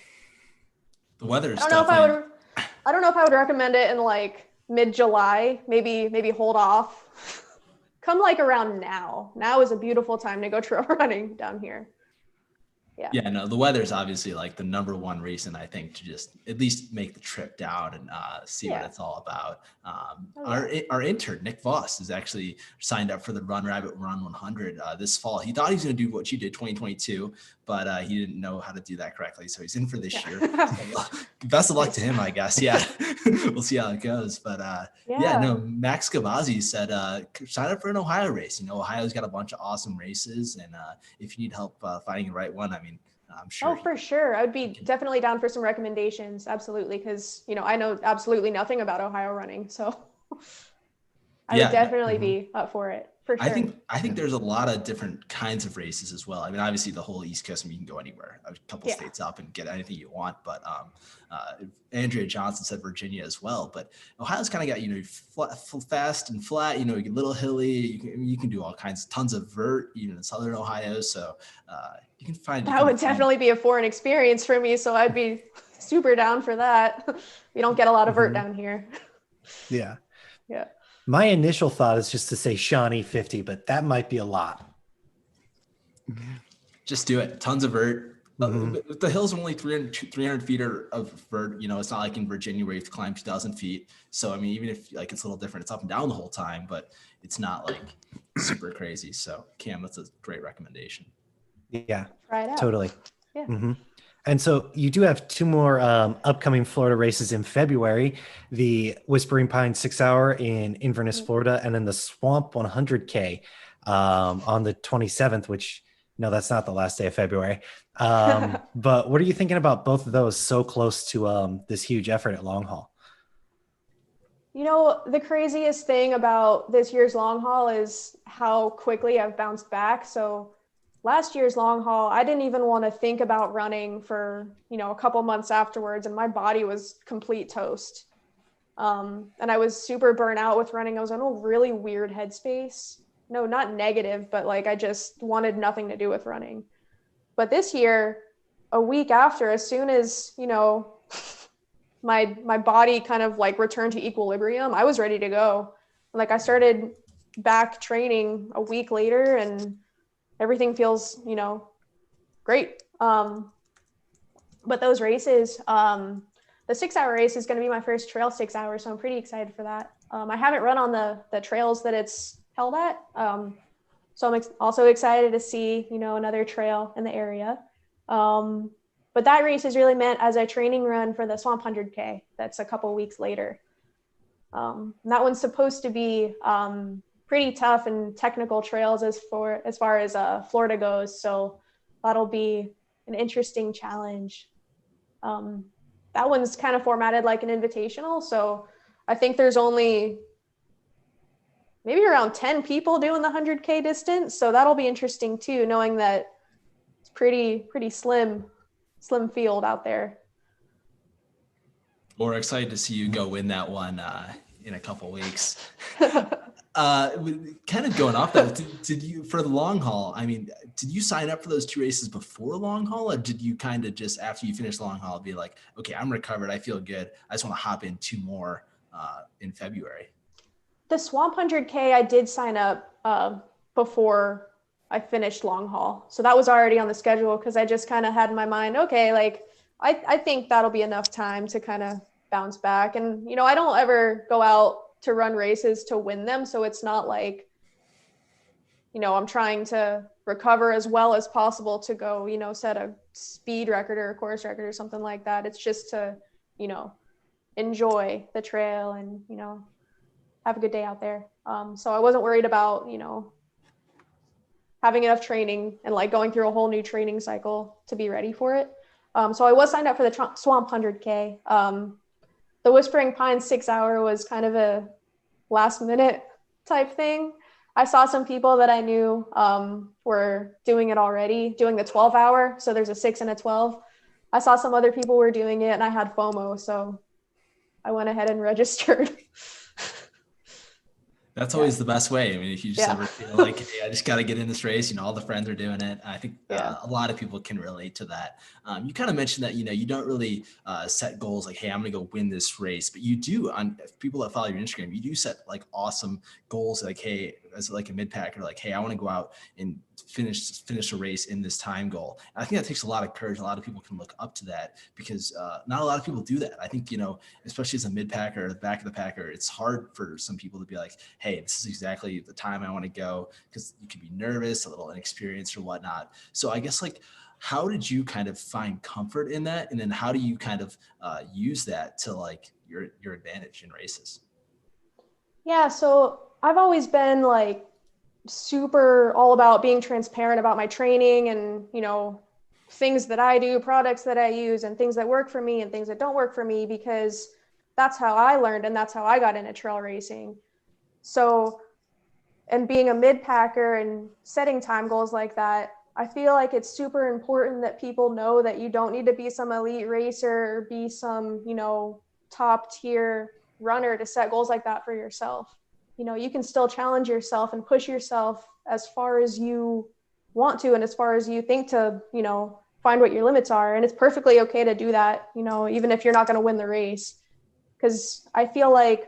The weather is I don't know if I would recommend it in like mid-July. Maybe hold off. Come like around now. Now is a beautiful time to go trail running down here. Yeah, no, the weather is obviously like the number one reason, I think, to just at least make the trip down and see what it's all about. Our intern, Nick Voss, is actually signed up for the Run Rabbit Run 100 this fall. He thought he was going to do what you did 2022, but he didn't know how to do that correctly. So he's in for this year. So, best of luck to him, I guess. Yeah, we'll see how it goes. But Max Gavazzi said, sign up for an Ohio race. Ohio's got a bunch of awesome races. And if you need help finding the right one, I mean, I'm sure. Oh, for sure. I would be definitely down for some recommendations. Absolutely. Because, I know absolutely nothing about Ohio running. So I would definitely be up for it. For sure. I think there's a lot of different kinds of races as well. I mean, obviously the whole East Coast, you can go anywhere, a couple states up and get anything you want. But Andrea Johnson said Virginia as well. But Ohio's kind of got, fast and flat, a little hilly. You can do all kinds, tons of vert, even in Southern Ohio. So you can find. That would definitely be a foreign experience for me. So I'd be super down for that. We don't get a lot of vert down here. Yeah. Yeah. My initial thought is just to say Shawnee 50, but that might be a lot. Just do it. Tons of vert. The hills are only 300 feet of vert. It's not like in Virginia where you have to climb 2,000 feet. So, I mean, even if like it's a little different, it's up and down the whole time, but it's not like super crazy. So, Cam, that's a great recommendation. Yeah, try it out. Totally. Yeah. And so you do have two more upcoming Florida races in February, the Whispering Pines 6 hour in Inverness, Florida, and then the Swamp 100K on the 27th, which, no, that's not the last day of February. But what are you thinking about both of those so close to this huge effort at long haul? The craziest thing about this year's long haul is how quickly I've bounced back. So last year's long haul, I didn't even want to think about running for, a couple months afterwards, and my body was complete toast. And I was super burnt out with running. I was in a really weird headspace. No, not negative, but like I just wanted nothing to do with running. But this year, a week after, as soon as, my body kind of like returned to equilibrium, I was ready to go. Like I started back training a week later and everything feels, great. But those races, the 6 hour race is going to be my first trail 6 hours. So I'm pretty excited for that. I haven't run on the trails that it's held at. So I'm also excited to see, another trail in the area. But that race is really meant as a training run for the Swamp 100K. That's a couple weeks later. And that one's supposed to be pretty tough and technical trails as far as Florida goes. So that'll be an interesting challenge. That one's kind of formatted like an invitational. So I think there's only maybe around 10 people doing the 100K distance. So that'll be interesting too, knowing that it's pretty slim field out there. We're excited to see you go win that one in a couple weeks. Kind of going off that, did you, for the long haul, I mean, did you sign up for those two races before long haul, or did you kind of just after you finish long haul be like, okay, I'm recovered, I feel good, I just want to hop in two more in February? The Swamp 100K, I did sign up before I finished long haul. So that was already on the schedule because I just kind of had in my mind, okay, like I think that'll be enough time to kind of bounce back. And, I don't ever go out to run races to win them. So it's not like, I'm trying to recover as well as possible to go, set a speed record or a course record or something like that. It's just to, enjoy the trail and, have a good day out there. So I wasn't worried about, you know, having enough training and like going through a whole new training cycle to be ready for it. So I was signed up for the Swamp 100K. The Whispering Pines 6 hour was kind of a last minute type thing. I saw some people that I knew were doing it already, doing the 12 hour. So there's a 6 and a 12. I saw some other people were doing it and I had FOMO. So I went ahead and registered. That's always the best way. I mean, if you just ever feel like, hey, I just got to get in this race, you know, all the friends are doing it. I think a lot of people can relate to that. You kind of mentioned that, you know, you don't really set goals like, hey, I'm going to go win this race, but you do, on people that follow your Instagram, you do set like awesome goals. Like, hey, as like a mid-packer, like, hey, I want to go out and finish a race in this time goal. And I think that takes a lot of courage. A lot of people can look up to that because not a lot of people do that. I think, you know, especially as a mid-packer or the back of the packer, it's hard for some people to be like, hey, this is exactly the time I want to go, because you can be nervous, a little inexperienced or whatnot. So I guess, like, how did you kind of find comfort in that? And then how do you kind of use that to like your advantage in races? Yeah, so I've always been like super all about being transparent about my training and, you know, things that I do, products that I use, and things that work for me and things that don't work for me, because that's how I learned and that's how I got into trail racing. So, and being a mid-packer and setting time goals like that, I feel like it's super important that people know that you don't need to be some elite racer or be some, you know, top tier runner to set goals like that for yourself. You know, you can still challenge yourself and push yourself as far as you want to and as far as you think to, you know, find what your limits are. And it's perfectly okay to do that, you know, even if you're not going to win the race. Because I feel like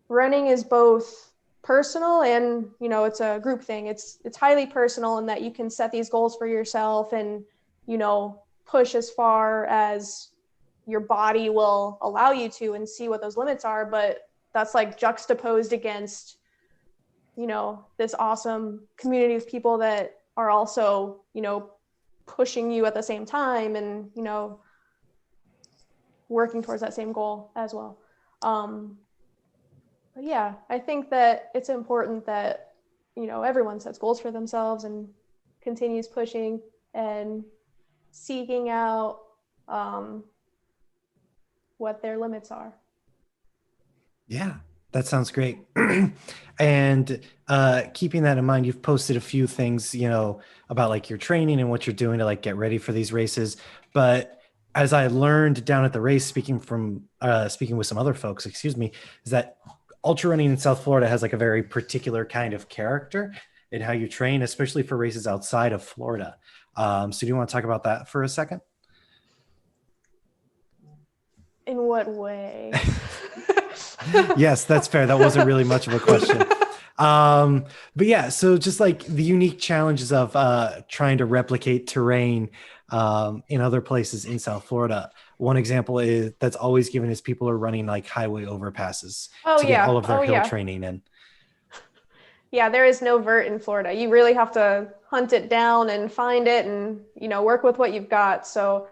running is both personal and, you know, it's a group thing. It's highly personal in that you can set these goals for yourself and, you know, push as far as your body will allow you to and see what those limits are. But that's like juxtaposed against, you know, this awesome community of people that are also, you know, pushing you at the same time and, you know, working towards that same goal as well. But yeah, I think that it's important that, you know, everyone sets goals for themselves and continues pushing and seeking out what their limits are. Yeah, that sounds great. And keeping that in mind, you've posted a few things, you know, about like your training and what you're doing to like get ready for these races. But as I learned down at the race, speaking with some other folks, excuse me, is that ultra running in South Florida has like a very particular kind of character in how you train, especially for races outside of Florida. So do you want to talk about that for a second? In what way? Yes, that's fair. That wasn't really much of a question. But yeah, so just like the unique challenges of trying to replicate terrain in other places in South Florida. One example is that's always given is people are running like highway overpasses to get all of their hill training in. Yeah, there is no vert in Florida. You really have to hunt it down and find it and, you know, work with what you've got. So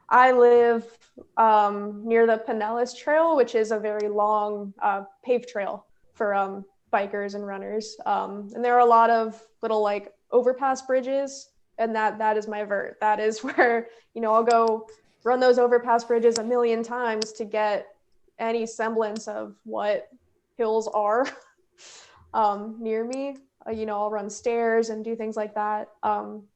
I live near the Pinellas Trail, which is a very long paved trail for bikers and runners. And there are a lot of little like overpass bridges, and that is my vert. That is where, you know, I'll go run those overpass bridges a million times to get any semblance of what hills are near me. You know, I'll run stairs and do things like that.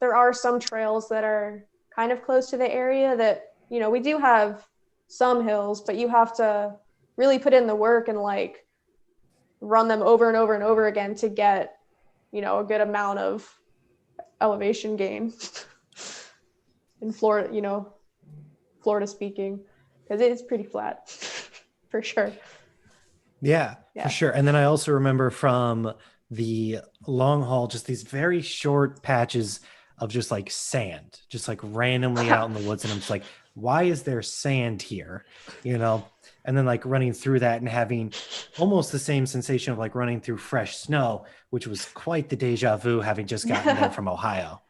There are some trails that are kind of close to the area that, you know, we do have some hills, but you have to really put in the work and like run them over and over and over again to get, you know, a good amount of elevation gain in Florida, you know, Florida speaking, because it is pretty flat for sure. Yeah, for sure. And then I also remember from the long haul, just these very short patches of just like sand, just like randomly out in the woods. And I'm just like, why is there sand here? You know, and then like running through that and having almost the same sensation of like running through fresh snow, which was quite the deja vu having just gotten there from Ohio.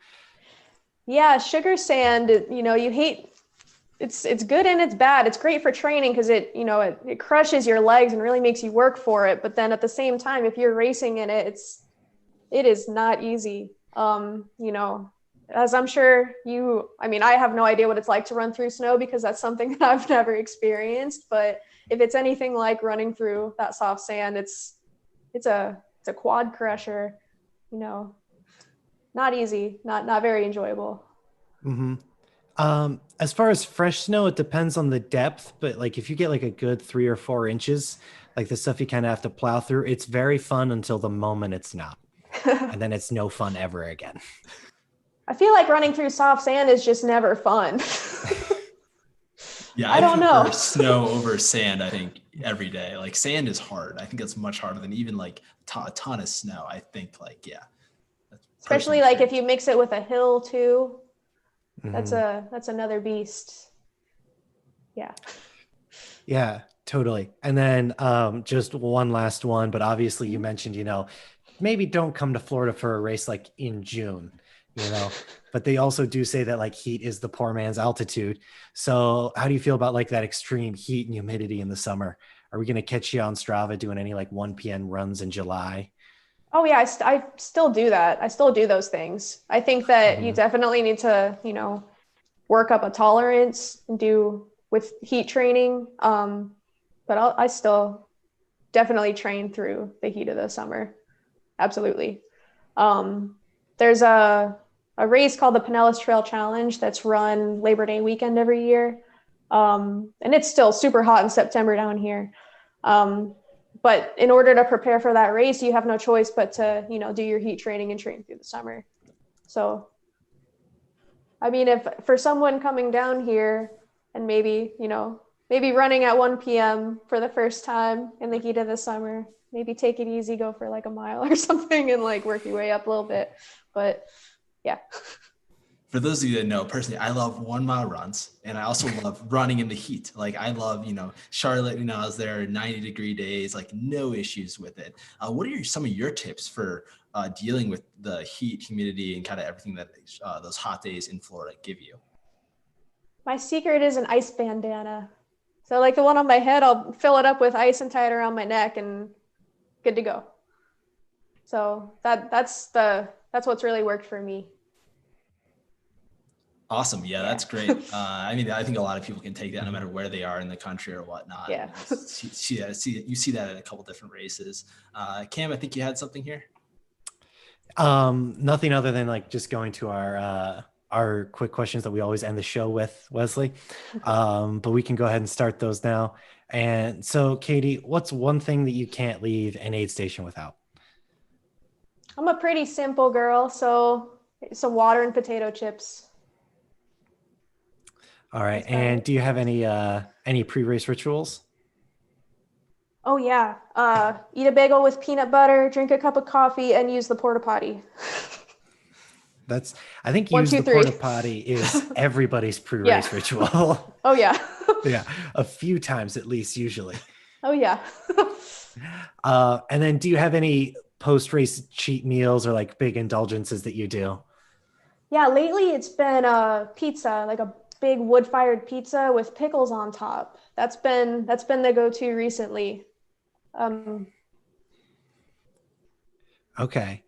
Yeah, sugar sand, you know, you hate it's good and it's bad. It's great for training because it crushes your legs and really makes you work for it. But then at the same time, if you're racing in it, it is not easy. As I'm sure I have no idea what it's like to run through snow because that's something that I've never experienced. But if it's anything like running through that soft sand, it's a quad crusher, not easy, not very enjoyable. Mm-hmm. As far as fresh snow, it depends on the depth, but like if you get like a good 3 or 4 inches, like the stuff you kind of have to plow through, it's very fun until the moment it's not. And then it's no fun ever again. I feel like running through soft sand is just never fun. Yeah, I don't know. Snow over sand, I think, every day. Like sand is hard. I think it's much harder than even like a ton of snow. I think Especially like if you mix it with a hill too. Mm-hmm. That's another beast. Yeah. Yeah, totally. And then just one last one, but obviously you mentioned, maybe don't come to Florida for a race like in June, but they also do say that like heat is the poor man's altitude. So how do you feel about like that extreme heat and humidity in the summer? Are we going to catch you on Strava doing any like 1 p.m. runs in July? Oh yeah, I still do that. I still do those things. I think that you Mhm. definitely need to, work up a tolerance and do with heat training. But I still definitely train through the heat of the summer. Absolutely. There's a race called the Pinellas Trail Challenge that's run Labor Day weekend every year. And it's still super hot in September down here. But in order to prepare for that race, you have no choice but to, do your heat training and train through the summer. So, I mean, if for someone coming down here and maybe running at 1 p.m. for the first time in the heat of the summer, maybe take it easy, go for like a mile or something and like work your way up a little bit. But yeah. For those of you that know, personally, I love 1 mile runs and I also love running in the heat. Like I love, Charlotte, I was there 90-degree days, like no issues with it. What are some of your tips for dealing with the heat, humidity, and kind of everything that those hot days in Florida give you? My secret is an ice bandana. So like the one on my head, I'll fill it up with ice and tie it around my neck and good to go. So that's what's really worked for me. Awesome. Yeah, that's great. I think a lot of people can take that no matter where they are in the country or whatnot. Yeah. You see that in a couple different races. Cam, I think you had something here. Nothing other than like just going to our quick questions that we always end the show with, Wesley. But we can go ahead and start those now. And so, Katie, what's one thing that you can't leave an aid station without? I'm a pretty simple girl, so some water and potato chips. All right. And do you have any pre-race rituals? Oh yeah. Eat a bagel with peanut butter, drink a cup of coffee, and use the porta potty. I think One, use two, the three. porta potty is everybody's pre-race ritual. Oh yeah. Yeah. A few times at least, usually. Oh yeah. And then do you have any post-race cheat meals or like big indulgences that you do? Yeah, lately it's been pizza, like a big wood-fired pizza with pickles on top. That's been the go-to recently. Okay.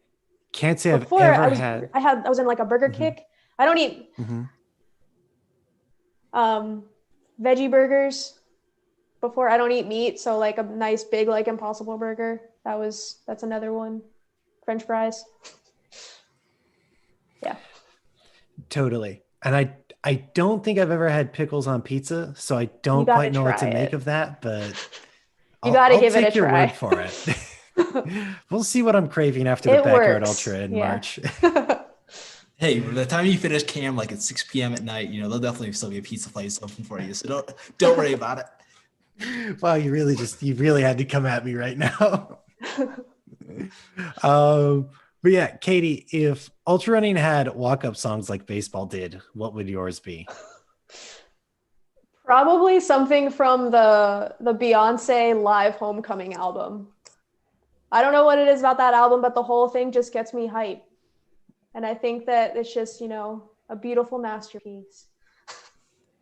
Can't say I've Before ever had. I was in like a burger kick. I don't eat veggie burgers before. I don't eat meat, so like a nice big like Impossible burger. That's another one. French fries. Yeah. Totally. And I don't think I've ever had pickles on pizza, so I don't quite know what to make of that, but I'll give it a your try. word for it. We'll see what I'm craving after the Backyard Ultra in March. Hey, by the time you finish Cam, like at 6 p.m. at night, there'll definitely still be a pizza place open for you. So don't worry about it. Wow, you really had to come at me right now. But yeah, Katie, if ultra running had walk-up songs like baseball did, what would yours be? Probably something from the Beyonce live Homecoming album. I don't know what it is about that album, but the whole thing just gets me hype. And I think that it's just, a beautiful masterpiece.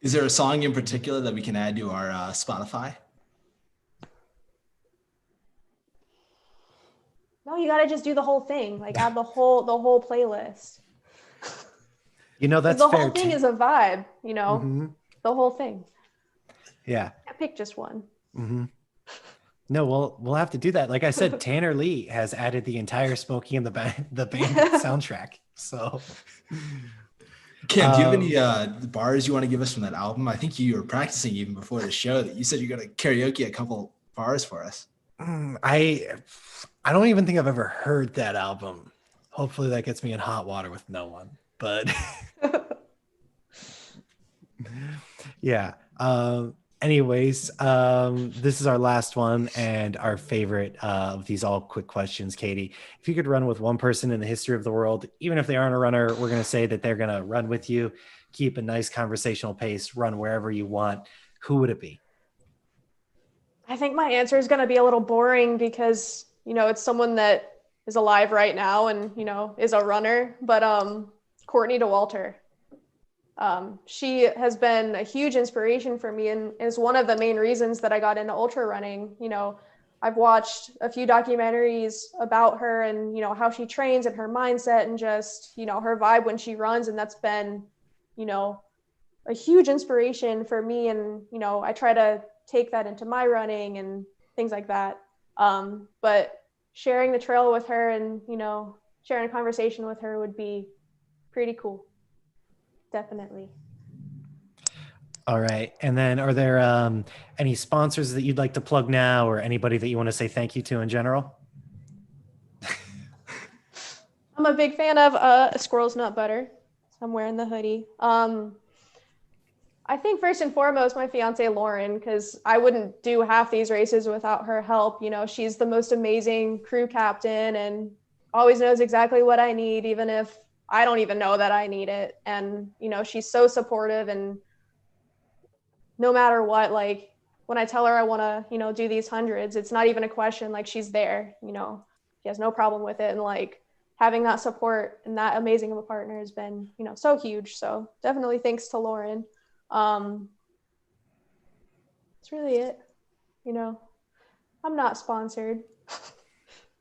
Is there a song in particular that we can add to our Spotify? No, you got to just do the whole thing. Like add the whole playlist. You know, 'Cause that's the fair. whole thing is a vibe, you know, Mm-hmm. the whole thing. Yeah. Can't pick just one. Mm-hmm. No, we'll have to do that. Like I said, Tanner Lee has added the entire Smokey and the Bandit soundtrack. So, Cam, do you have any bars you want to give us from that album? I think you were practicing even before the show that you said you're going to karaoke a couple bars for us. I don't even think I've ever heard that album. Hopefully that gets me in hot water with no one. But yeah. Anyways, this is our last one and our favorite of these all quick questions, Katie. If you could run with one person in the history of the world, even if they aren't a runner, we're going to say that they're going to run with you, keep a nice conversational pace, run wherever you want. Who would it be? I think my answer is going to be a little boring because, you know, it's someone that is alive right now and, you know, is a runner, but Courtney DeWalter. She has been a huge inspiration for me and is one of the main reasons that I got into ultra running. You know, I've watched a few documentaries about her and, you know, how she trains and her mindset and just, you know, her vibe when she runs. And that's been, you know, a huge inspiration for me. And, you know, I try to take that into my running and things like that. But sharing the trail with her and, you know, sharing a conversation with her would be pretty cool. Definitely. All right. And then are there any sponsors that you'd like to plug now or anybody that you want to say thank you to in general? I'm a big fan of Squirrel's Nut Butter. I'm wearing the hoodie. I think first and foremost, my fiance, Lauren, because I wouldn't do half these races without her help. You know, she's the most amazing crew captain and always knows exactly what I need, even if I don't even know that I need it. And, you know, she's so supportive and no matter what, like when I tell her I want to, you know, do these hundreds, it's not even a question. Like she's there, you know, she has no problem with it. And like having that support and that amazing of a partner has been, you know, so huge. So definitely thanks to Lauren. That's really it. You know, I'm not sponsored.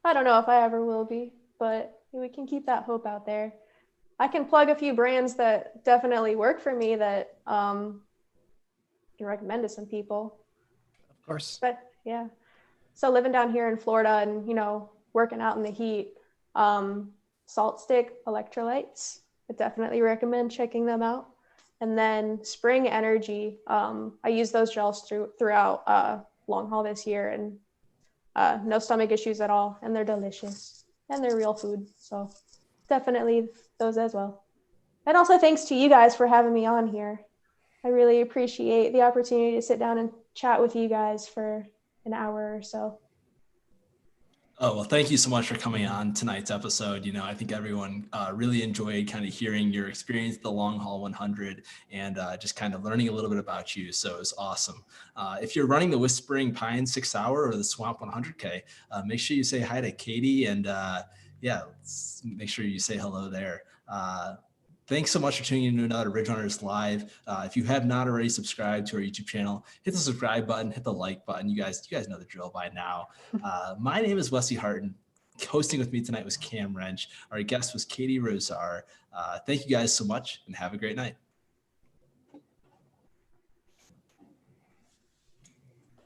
I don't know if I ever will be, but we can keep that hope out there. I can plug a few brands that definitely work for me that can recommend to some people. Of course. But yeah, so living down here in Florida and, you know, working out in the heat, Salt Stick electrolytes, I definitely recommend checking them out. And then Spring Energy, I use those gels throughout long haul this year and no stomach issues at all. And they're delicious and they're real food. So definitely those as well. And also thanks to you guys for having me on here. I really appreciate the opportunity to sit down and chat with you guys for an hour or so. Oh, well, thank you so much for coming on tonight's episode. You know, I think everyone really enjoyed kind of hearing your experience, the Long Haul 100, and just kind of learning a little bit about you. So it was awesome. If you're running the Whispering Pines 6 Hour or the Swamp 100K, make sure you say hi to Katie and yeah, make sure you say hello there. Thanks so much for tuning in to another Ridge Runners Live. If you have not already subscribed to our YouTube channel, hit the subscribe button, hit the like button. You guys know the drill by now. My name is Wesley Harton. Hosting with me tonight was Cam Wrench. Our guest was Katie Rozar. Thank you guys so much and have a great night.